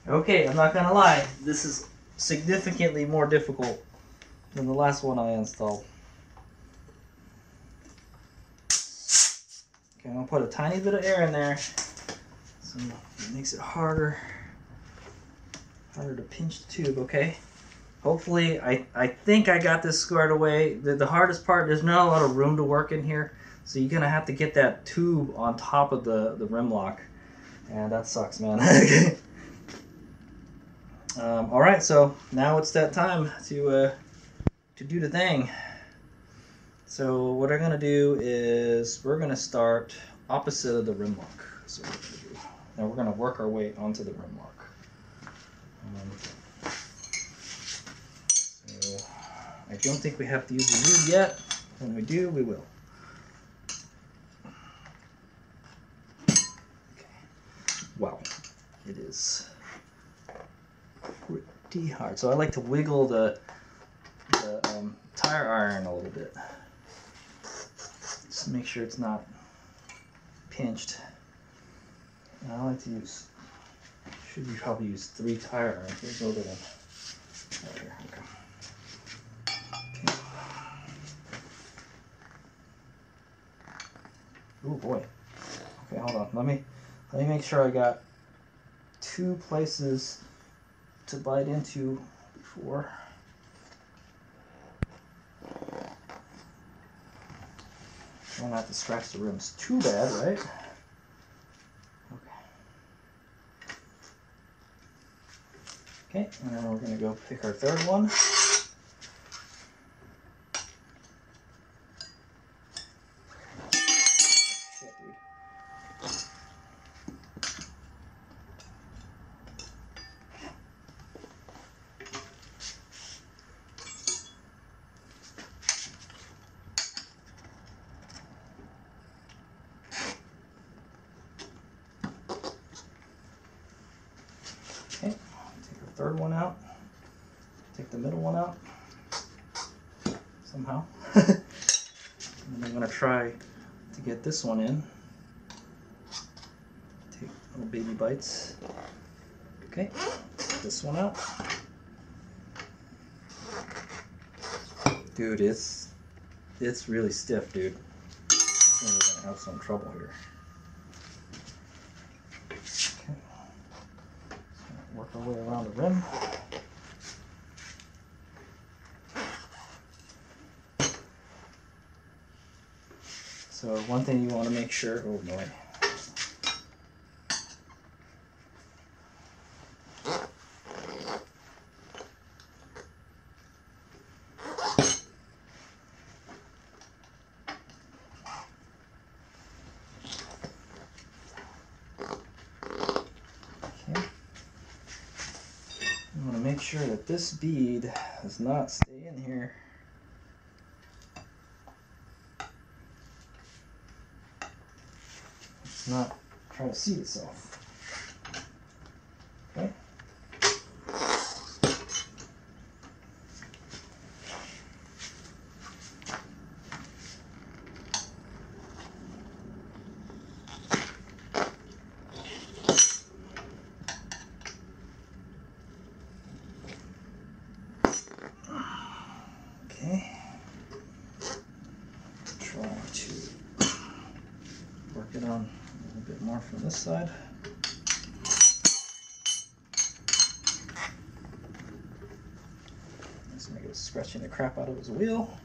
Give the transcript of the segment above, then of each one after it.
Okay, I'm not gonna lie. This is significantly more difficult than the last one I installed. Okay, I'm gonna put a tiny bit of air in there, so it makes it harder to pinch the tube. Okay. Hopefully, I think I got this squared away. The hardest part, there's not a lot of room to work in here, so you're gonna have to get that tube on top of the rim lock, and that sucks, man. All right, so now it's that time to do the thing. So what I'm gonna do is we're gonna start opposite of the rim lock. So what we're gonna do, and we're gonna work our way onto the rim lock. So I don't think we have to use the lube yet. When we do, we will. Okay. Wow, it is pretty hard. So I like to wiggle the tire iron a little bit, just to make sure it's not pinched. And I like to use, probably use 3 tire irons. Here's the other one. Right here. Okay. Oh boy. Okay, hold on. Let me make sure I got 2 places to bite into before. I don't have to scratch the rims too bad, right? Okay. Okay, and then we're gonna go pick our 3rd one. Okay, take our 3rd one out. Take the middle one out somehow. And I'm going to try to get this one in. Take little baby bites. Okay, take this one out. Dude, it's really stiff, dude. I think we're going to have some trouble here. Okay. Work our way around the rim. So one thing you want to make sure, oh boy. Okay. You want to make sure that this bead does not stay in here. It's not trying to seat itself. Okay. Okay. Try to work it on a little bit more from this side. This make it scratching the crap out of his wheel.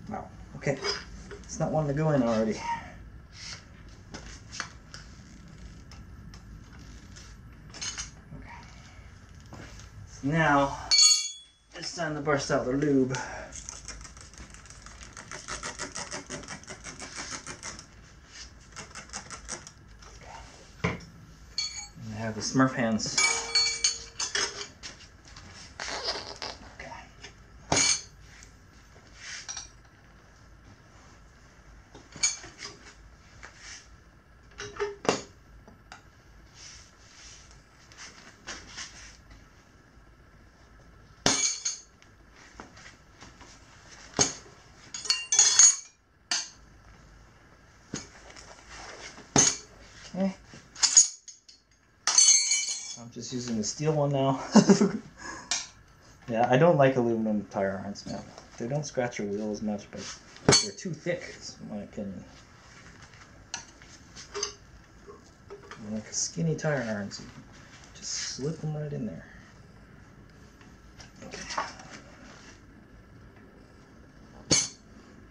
Wow. Okay. It's not wanting to go in already. Now, it's time to burst out the lube. And I have the Smurf hands. Okay. I'm just using the steel one now. Yeah, I don't like aluminum tire irons, man. They don't scratch your wheel as much, but they're too thick, in my opinion. Like a skinny tire iron, so you just slip them right in there. Okay.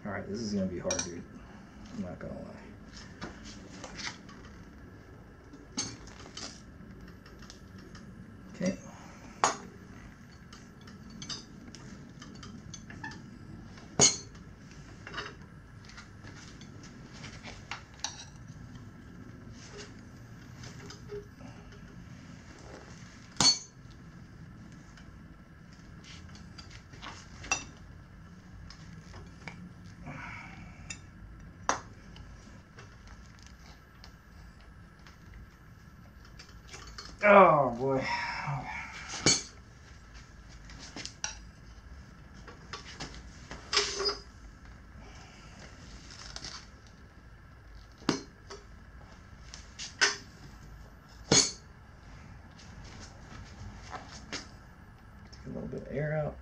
Alright, this is going to be hard, dude. I'm not going to lie. Okay. Oh boy. Take a little bit of air out.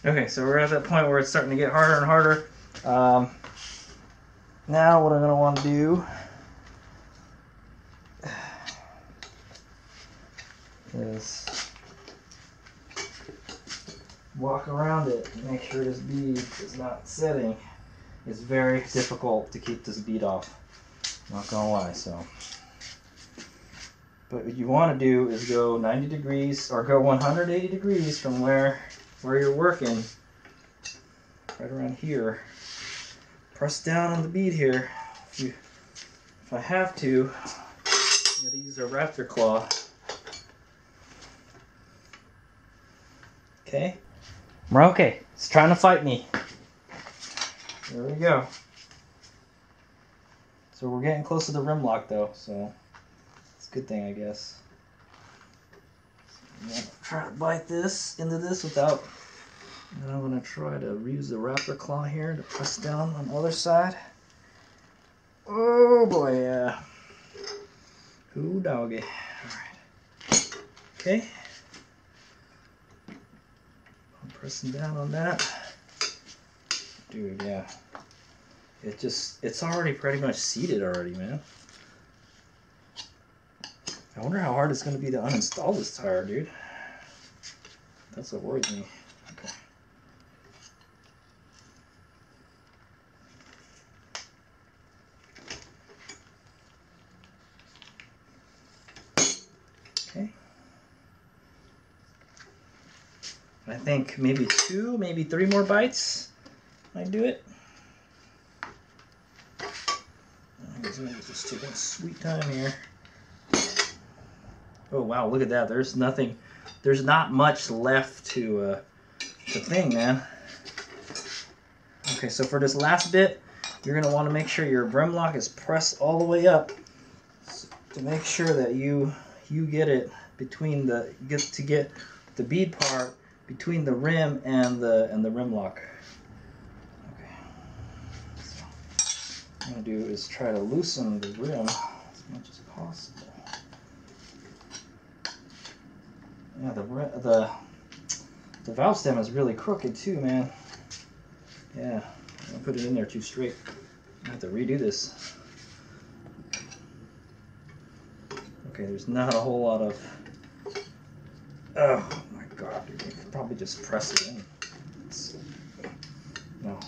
Okay, so we're at that point where it's starting to get harder and harder. Now what I'm going to want to do is walk around it and make sure this bead is not setting. It's very difficult to keep this bead off. Not going to lie, so. But what you want to do is go 90 degrees or go 180 degrees from where you're working, right around here. Press down on the bead here. If I have to, I'm going to use a raptor claw. Okay. Okay. It's trying to fight me. There we go. So we're getting close to the rim lock though, so it's a good thing, I guess. I'm going to try to bite this into this without, and I'm going to try to use the raptor claw here to press down on the other side. Oh boy, yeah. Ooh doggy. Alright. Okay. I'm pressing down on that. Dude, yeah. It's already pretty much seated already, man. I wonder how hard it's going to be to uninstall this tire, dude. That's what worries me. Okay. I think maybe 2, maybe 3 more bites might do it. Just taking a sweet time here. Oh wow, look at that. There's nothing, there's not much left to the thing, man. Okay, so for this last bit, you're going to want to make sure your brim lock is pressed all the way up to make sure that you you get it between the get the bead part between the rim and the rim lock. Okay. So what I'm gonna do is try to loosen the rim as much as possible. Yeah, the valve stem is really crooked too, man. Yeah, I put it in there too straight. I have to redo this. Okay, there's not a whole lot of. Oh my god, dude, you could probably just press it in.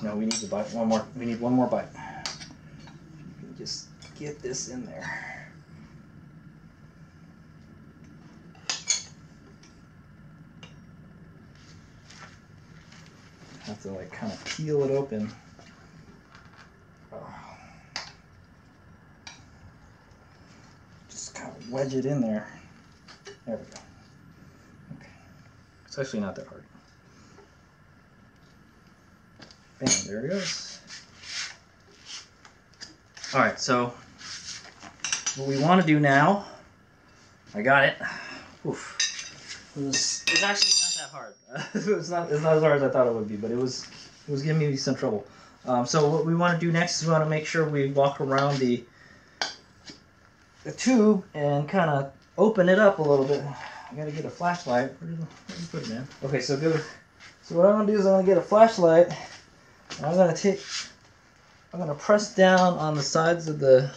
No, we need to bite one more. We need one more bite. You can just get this in there. Have to like kind of peel it open. Just kind of wedge it in there. There we go. Okay. It's actually not that hard. Bam, there it goes. Alright, so what we want to do now, I got it. Oof. It's actually not that hard. It's not as hard as I thought it would be, but it was giving me some trouble. So what we want to do next is we want to make sure we walk around the tube and kind of open it up a little bit. I gotta get a flashlight. Where did you put it, man? Okay, so good. So what I'm gonna do is I'm gonna get a flashlight. And I'm gonna press down on the sides of the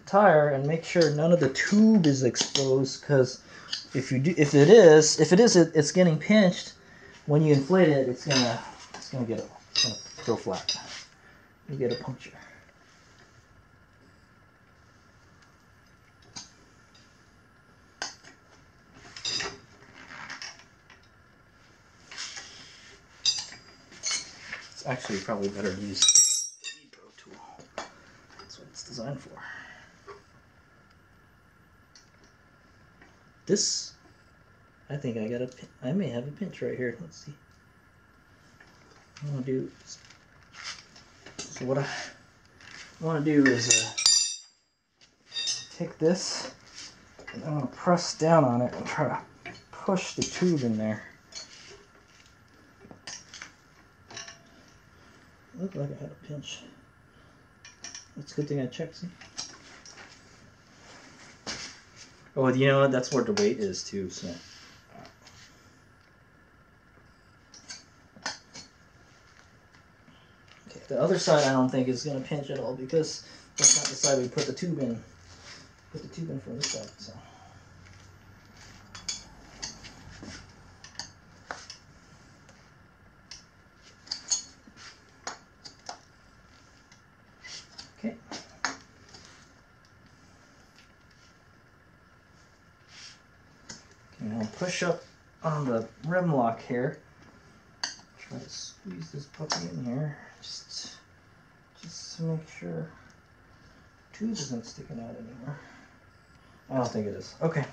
tire and make sure none of the tube is exposed, because if it is, it's getting pinched. When you inflate it, it's gonna go flat. You get a puncture. It's actually probably better to use the Pro tool. That's what it's designed for. This, I think I may have a pinch right here. Let's see. What I'm gonna do. So what I want to do is take this and I'm gonna press down on it and try to push the tube in there. Looked like I had a pinch. It's a good thing I checked. See? Oh, you know what? That's where the weight is too. So. Okay, the other side I don't think is going to pinch at all, because that's not the side we put the tube in. Put the tube in from this side. So. Okay. And I'll push up on the rim lock here. Try to squeeze this puppy in here, just to make sure the tube isn't sticking out anymore. I don't think it is. Okay.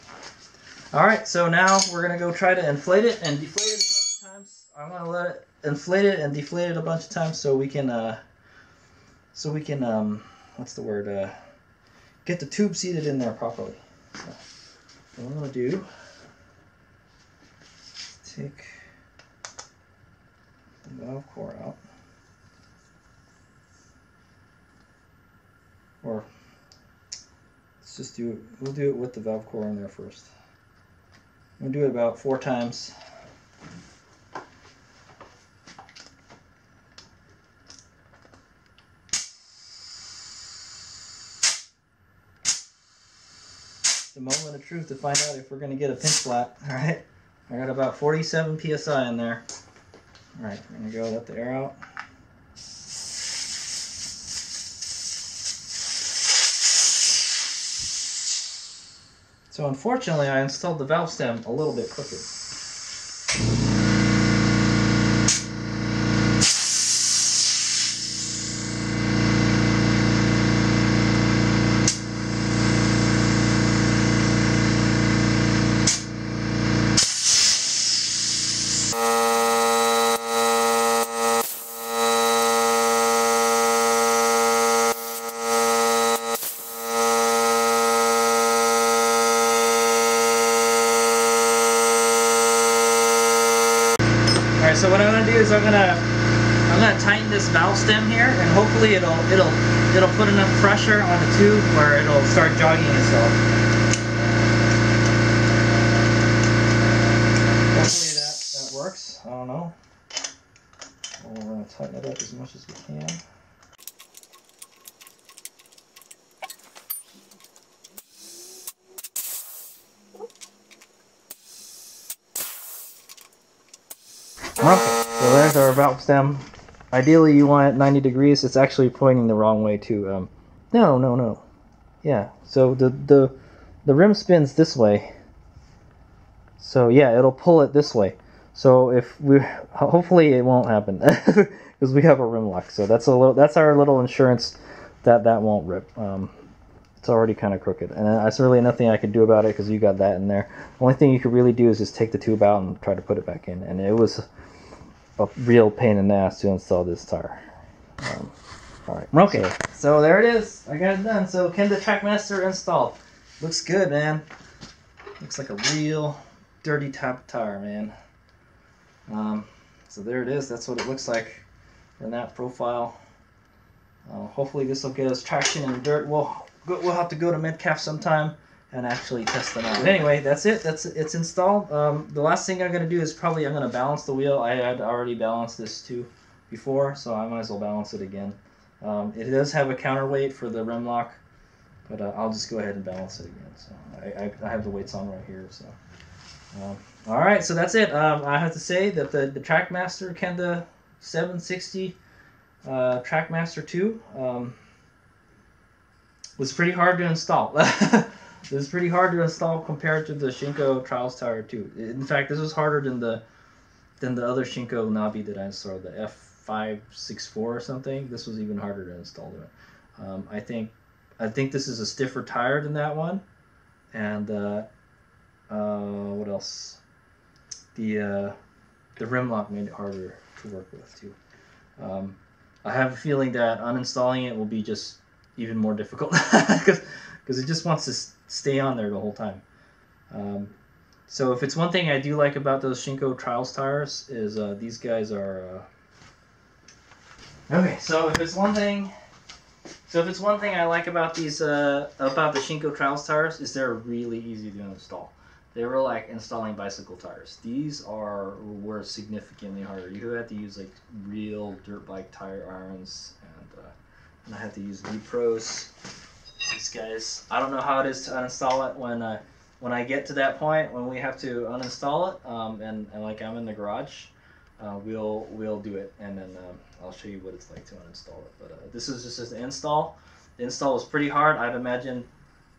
All right. So now we're gonna go try to inflate it and deflate it a bunch of times. I'm gonna let it inflate it and deflate it a bunch of times so we can what's the word? Get the tube seated in there properly. So what I'm gonna do. Take the valve core out, or let's just do it. We'll do it with the valve core in there first. I'm gonna do it about 4 times. The moment of truth to find out if we're gonna get a pinch flat. All right. I got about 47 psi in there. All right, we're gonna go let the air out. So unfortunately, I installed the valve stem a little bit crooked. right, so what I'm gonna do is I'm gonna tighten this valve stem here, and hopefully it'll put enough pressure on the tube where it'll start jogging itself. Hopefully that works. I don't know. We're gonna tighten it up as much as we can. Okay, so there's our valve stem. Ideally you want it 90 degrees. It's actually pointing the wrong way too. No. Yeah, so the rim spins this way. So yeah, it'll pull it this way. So if hopefully it won't happen because we have a rim lock. So that's our little insurance that won't rip. It's already kind of crooked, and there's really nothing I could do about it because you got that in there. The only thing you could really do is just take the tube out and try to put it back in, and it was a real pain in the ass to install this tire. Alright, okay, so there it is. I got it done. So Kenda Trakmaster installed. Looks good, man. Looks like a real dirty top tire, man. So there it is. That's what it looks like in that profile. Hopefully this will get us traction in the dirt. We'll have to go to Metcalf sometime and actually test them out. But anyway, that's it. It's installed. The last thing I'm going to do is I'm going to balance the wheel. I had already balanced this too before, so I might as well balance it again. It does have a counterweight for the rim lock, but I'll just go ahead and balance it again. So I have the weights on right here. So all right, so that's it. I have to say that the Trakmaster Kenda 760 Trakmaster 2 was pretty hard to install. It was pretty hard to install compared to the Shinko Trials Tire 2. In fact, this was harder than the other Shinko Nabi that I installed, the F564 or something. This was even harder to install. I think this is a stiffer tire than that one, and what else? The rim lock made it harder to work with too. I have a feeling that uninstalling it will be just even more difficult because it just wants to stay on there the whole time. So if it's one thing I do like about those Shinko Trials tires is these guys are okay. So if it's one thing I like about these about the Shinko Trials tires is they're really easy to install. They were like installing bicycle tires. These were significantly harder. You had to use like real dirt bike tire irons, and I had to use V-Pros. These guys, I don't know how it is to uninstall it when I get to that point when we have to uninstall it. And like I'm in the garage, we'll do it, and then I'll show you what it's like to uninstall it. But this is just an install. The install was pretty hard. I'd imagine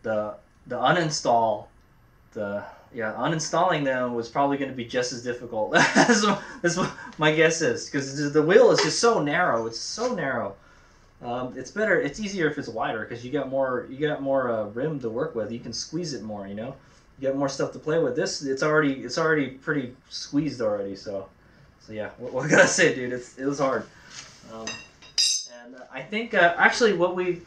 the uninstall. Uninstalling them was probably going to be just as difficult. That's what my guess is, because the wheel is just so narrow. It's so narrow. It's easier if it's wider because you got more rim to work with. You can squeeze it more. You got more stuff to play with. This it's already pretty squeezed already. So yeah, what can I say, dude? It was hard. And I think actually what we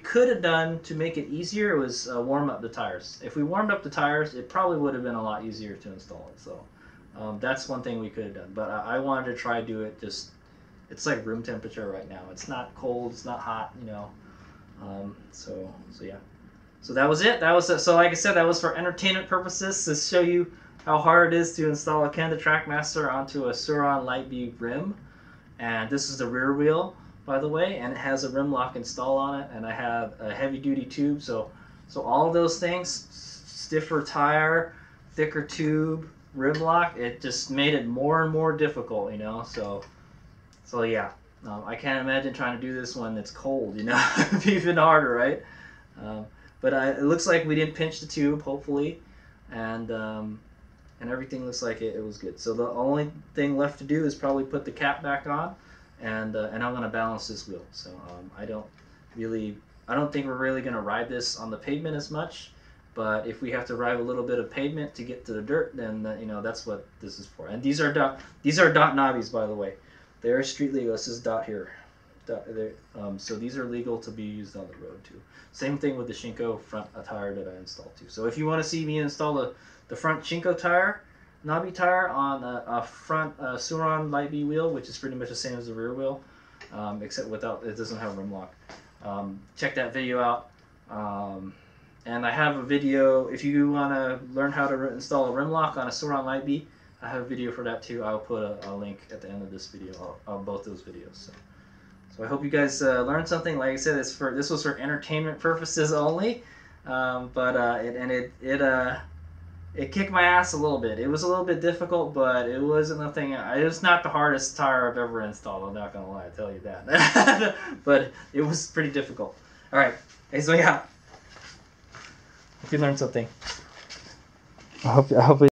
could have done to make it easier was warm up the tires. If we warmed up the tires, it probably would have been a lot easier to install it. So that's one thing we could have done. But I wanted to try do it just. It's like room temperature right now. It's not cold. It's not hot. So yeah. So that was it. So like I said, that was for entertainment purposes to show you how hard it is to install a Kenda Trakmaster onto a Suron Light B rim. And this is the rear wheel, by the way, and it has a rim lock installed on it, and I have a heavy duty tube. So all of those things, stiffer tire, thicker tube, rim lock, it just made it more and more difficult, So yeah, I can't imagine trying to do this when it's cold, It'd be even harder, right? But it looks like we didn't pinch the tube, hopefully, and everything looks like it was good. So the only thing left to do is probably put the cap back on, and I'm gonna balance this wheel. So I don't think we're really gonna ride this on the pavement as much. But if we have to ride a little bit of pavement to get to the dirt, then that's what this is for. And these are dot knobbies, by the way. They are street legal. This is dot here. So these are legal to be used on the road too. Same thing with the Shinko front tire that I installed too. So if you want to see me install the front Shinko tire, knobby tire on a front Suron Light B wheel, which is pretty much the same as the rear wheel, except it doesn't have a rim lock. Check that video out. And I have a video, if you want to learn how to install a rim lock on a Suron Light B, I have a video for that too. I'll put a link at the end of this video of both those videos. So I hope you guys learned something. Like I said, this was for entertainment purposes only, it kicked my ass a little bit. It was a little bit difficult, but it wasn't nothing. It was not the hardest tire I've ever installed. I'm not gonna lie, I tell you that. But it was pretty difficult. All right, hey, so yeah, hope you learned something. I hope.